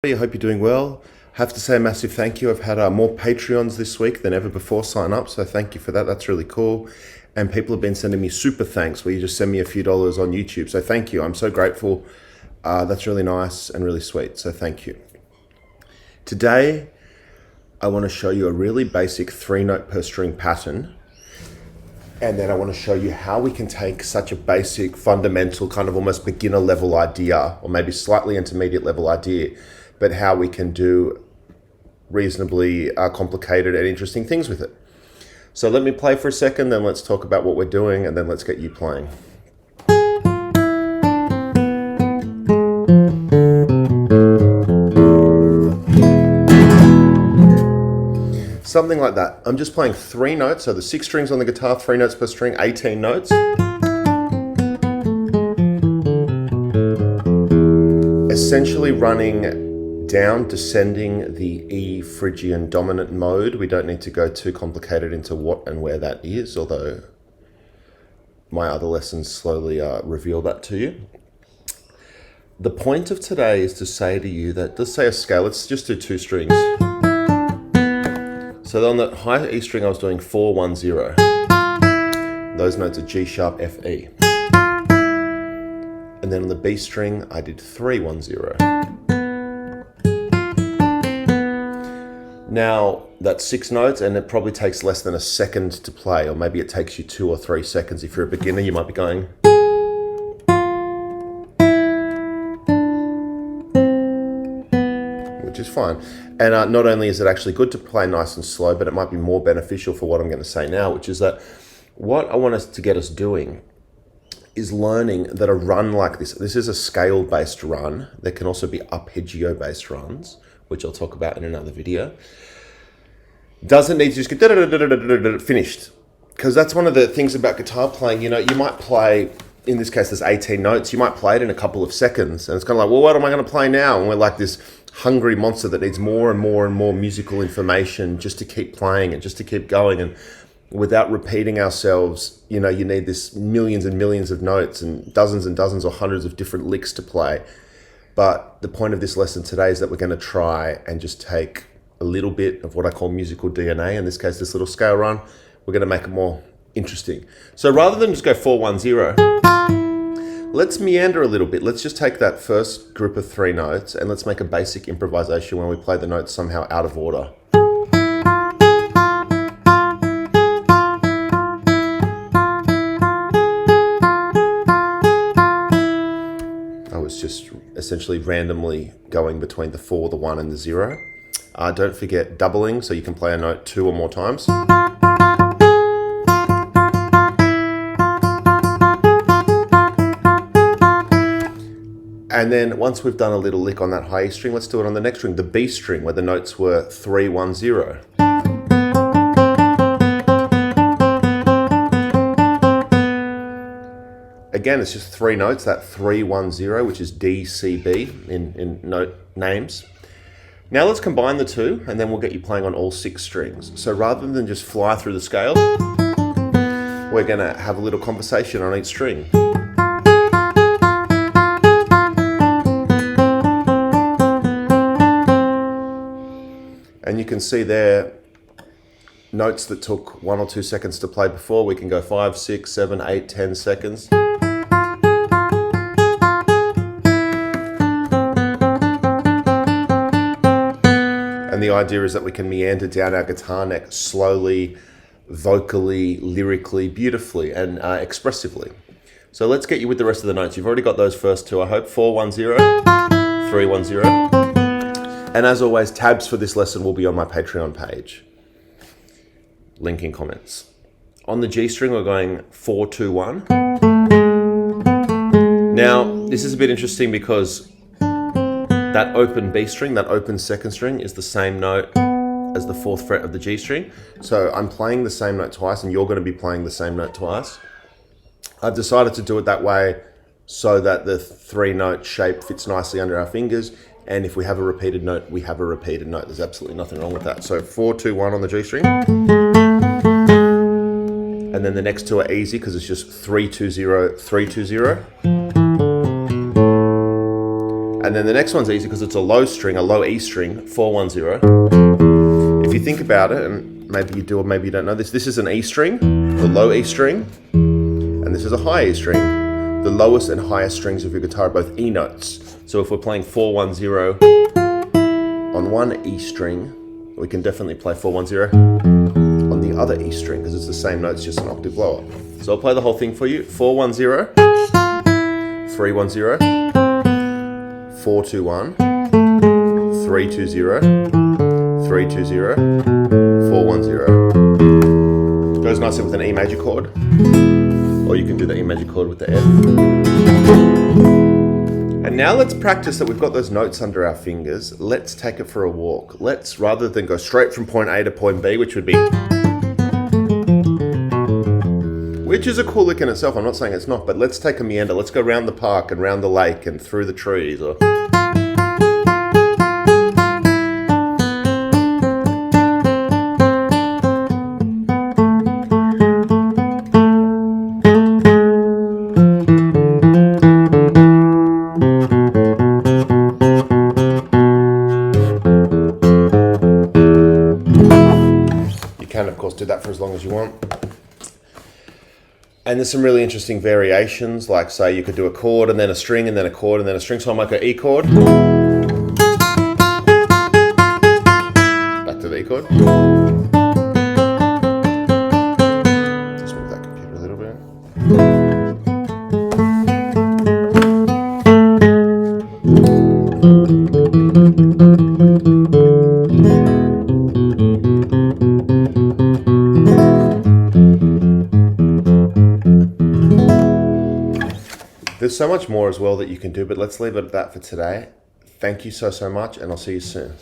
I hope you're doing well. I have to say a massive thank you. I've had more Patreons this week than ever before sign up, so thank you for that. That's really cool. And people have been sending me super thanks where you just send me a few dollars on YouTube. So thank you. I'm so grateful. That's really nice and really sweet. So thank you. Today, I want to show you a really basic 3-note per string pattern. And then I want to show you how we can take such a basic, fundamental, kind of almost beginner level idea, or maybe slightly intermediate level idea, but how we can do reasonably complicated and interesting things with it. So let me play for a second, then let's talk about what we're doing, and then let's get you playing. Something like that. I'm just playing 3 notes, so the 6 strings on the guitar, 3 notes per string, 18 notes. Essentially running down, descending the E Phrygian dominant mode. We don't need to go too complicated into what and where that is, although my other lessons slowly reveal that to you. The point of today is to say to you that, let's say a scale, let's just do 2 strings. So on the high E string I was doing 4, 1, 0. Those notes are G sharp, F, E. And then on the B string I did 3, 1, 0. Now, that's 6 notes, and it probably takes less than a second to play, or maybe it takes you 2 or 3 seconds. If you're a beginner, you might be going... which is fine. And not only is it actually good to play nice and slow, but it might be more beneficial for what I'm going to say now, which is that what I want us to get us doing is learning that a run like this is a scale-based run. There can also be arpeggio-based runs, which I'll talk about in another video. Doesn't need to just get finished. Because that's one of the things about guitar playing. You know, you might play, in this case there's 18 notes, you might play it in a couple of seconds. And it's kind of like, well, what am I going to play now? And we're like this hungry monster that needs more and more and more musical information just to keep playing and just to keep going. And without repeating ourselves, you know, you need this millions and millions of notes and dozens or hundreds of different licks to play. But the point of this lesson today is that we're going to try and just take a little bit of what I call musical DNA, in this case this little scale run, we're going to make it more interesting. So rather than just go 4, 1, 0, let's meander a little bit. Let's just take that first group of 3 notes and let's make a basic improvisation where we play the notes somehow out of order. Just essentially randomly going between the 4, the 1 and the 0. Don't forget doubling, so you can play a note 2 or more times. And then once we've done a little lick on that high E string, let's do it on the next string, the B string, where the notes were 3, 1, 0. Again, it's just 3 notes, that 3, 1, 0, which is D, C, B in note names. Now let's combine the 2, and then we'll get you playing on all 6 strings. So rather than just fly through the scale, we're going to have a little conversation on each string. And you can see there, notes that took 1 or 2 seconds to play before, we can go 5, 6, 7, 8, 10 seconds. And the idea is that we can meander down our guitar neck slowly, vocally, lyrically, beautifully, and expressively. So let's get you with the rest of the notes. You've already got those first 2, I hope. 4, 1, 0, 3, 1, 0. And as always, tabs for this lesson will be on my Patreon page. Link in comments. On the G string, we're going 4, 2, 1. Now, this is a bit interesting because that open B string, that open second string, is the same note as the 4th fret of the G string. So I'm playing the same note twice, and you're going to be playing the same note twice. I've decided to do it that way so that the 3-note shape fits nicely under our fingers. And if we have a repeated note, we have a repeated note. There's absolutely nothing wrong with that. So 4, 2, 1 on the G string. And then the next 2 are easy because it's just 3, 2, 0, 3, 2, 0. And then the next one's easy because it's a low string, a low E string, 410. If you think about it, and maybe you do or maybe you don't know this, this is an E string, the low E string, and this is a high E string. The lowest and highest strings of your guitar are both E notes. So if we're playing 410 on one E string, we can definitely play 410 on the other E string because it's the same notes, just an octave lower. So I'll play the whole thing for you. 410, 310, 421, 320, 320, 410. Goes nicely with an E major chord, or you can do the E major chord with the F. And now let's practice that we've got those notes under our fingers. Let's take it for a walk. Let's, rather than go straight from point A to point B, which would be, which is a cool lick in itself, I'm not saying it's not, but let's take a meander. Let's go around the park and round the lake and through the trees. Or you can, of course, do that for as long as you want. And there's some really interesting variations, like say you could do a chord and then a string and then a chord and then a string. So I might go E chord, back to the E chord. Just move that computer a little bit. There's so much more as well that you can do, but let's leave it at that for today. Thank you so much, and I'll see you soon.